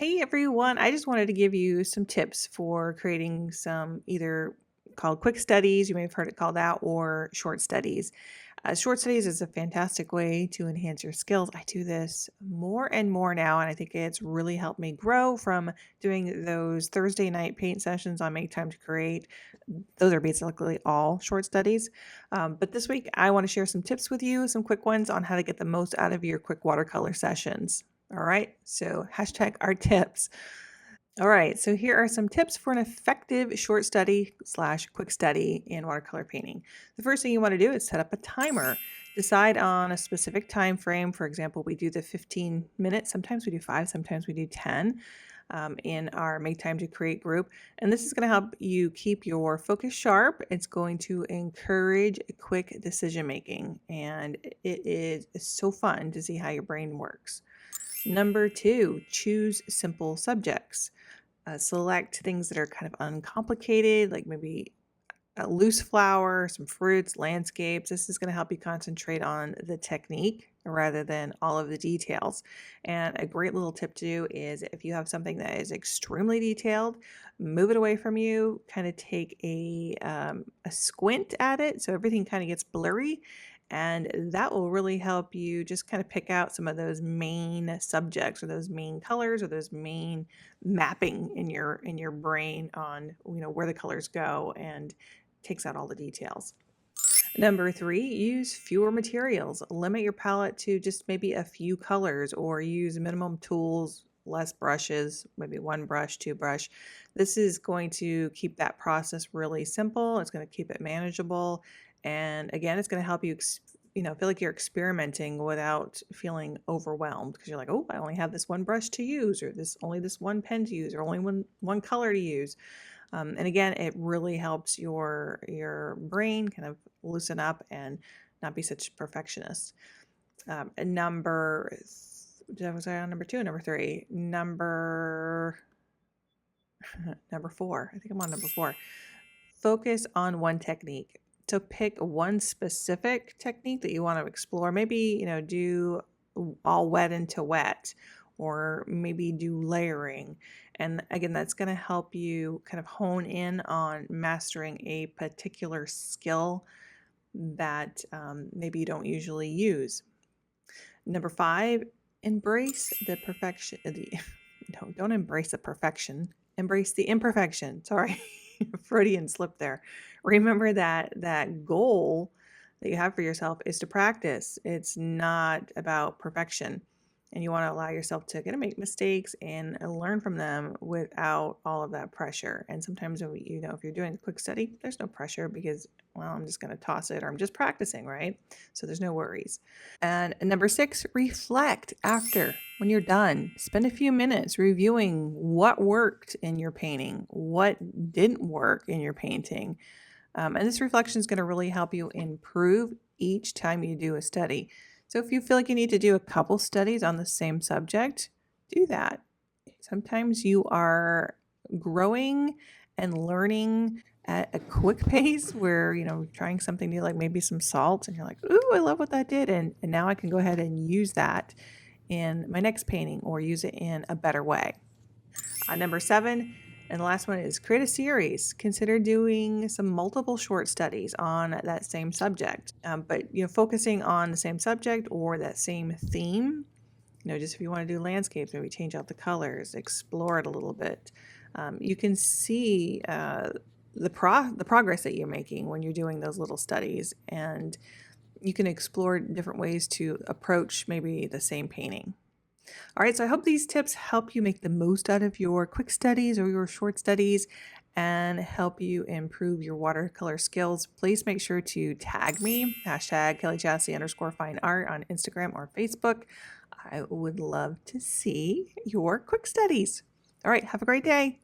Hey everyone, I just wanted to give you some tips for creating some either called quick studies, you may have heard it called that, or short studies. Short studies is a fantastic way to enhance your skills. I do this more and more now, and I think it's really helped me grow from doing those Thursday night paint sessions on Make Time to Create. Those are basically all short studies. But this week, I want to share some tips with you, some quick ones on how to get the most out of your quick watercolor sessions. All right, so hashtag our tips. All right, so here are some tips for an effective short study slash quick study in watercolor painting. The first thing you want to do is set up a timer. Decide on a specific time frame. For example, we do the 15 minutes. Sometimes we do 5, sometimes we do 10 in our Make Time to Create group. And this is going to help you keep your focus sharp. It's going to encourage quick decision making. And it is so fun to see how your brain works. Number 2, choose simple subjects. Select things that are kind of uncomplicated, like maybe a loose flower, some fruits, landscapes. This is going to help you concentrate on the technique rather than all of the details. And a great little tip to do is if you have something that is extremely detailed, move it away from you, kind of take a squint at it so everything kind of gets blurry. And that will really help you just kind of pick out some of those main subjects or those main colors or those main mapping in your brain on where the colors go, and takes out all the details. Number 3, use fewer materials. Limit your palette to just maybe a few colors, or use minimum tools, less brushes, maybe 1 brush, 2 brush. This is going to keep that process really simple. It's going to keep it manageable. And again, it's going to help you feel like you're experimenting without feeling overwhelmed, because you're like, oh, I only have this 1 brush to use, or only this 1 pen to use, or only one color to use. And again, it really helps your brain kind of loosen up and not be such a perfectionist. And was I on number 2 or number 3? Number 4. I think I'm on number 4. Focus on one technique. So pick one specific technique that you want to explore. Maybe, do all wet into wet, or maybe do layering. And again, that's going to help you kind of hone in on mastering a particular skill that maybe you don't usually use. Number 5, embrace the perfection. No, don't embrace the perfection. Embrace the imperfection. Sorry, Freudian slip there. Remember that goal that you have for yourself is to practice. It's not about perfection. And you want to allow yourself to make mistakes and learn from them without all of that pressure. And sometimes, if you're doing a quick study, there's no pressure because, well, I'm just going to toss it, or I'm just practicing, right? So there's no worries. And number 6, reflect after. When you're done, spend a few minutes reviewing what worked in your painting, what didn't work in your painting. And this reflection is going to really help you improve each time you do a study. So if you feel like you need to do a couple studies on the same subject, do that. Sometimes you are growing and learning at a quick pace where, trying something new, like maybe some salt, and you're like, ooh, I love what that did. And now I can go ahead and use that in my next painting, or use it in a better way. Number 7, and the last one is create a series. Consider doing some multiple short studies on that same subject, but focusing on the same subject or that same theme. Just if you want to do landscapes, maybe change out the colors, explore it a little bit. You can see the progress that you're making when you're doing those little studies, and you can explore different ways to approach maybe the same painting. All right, so I hope these tips help you make the most out of your quick studies or your short studies and help you improve your watercolor skills. Please make sure to tag me, hashtag Kellie Chasse _fine art on Instagram or Facebook. I would love to see your quick studies. All right, have a great day.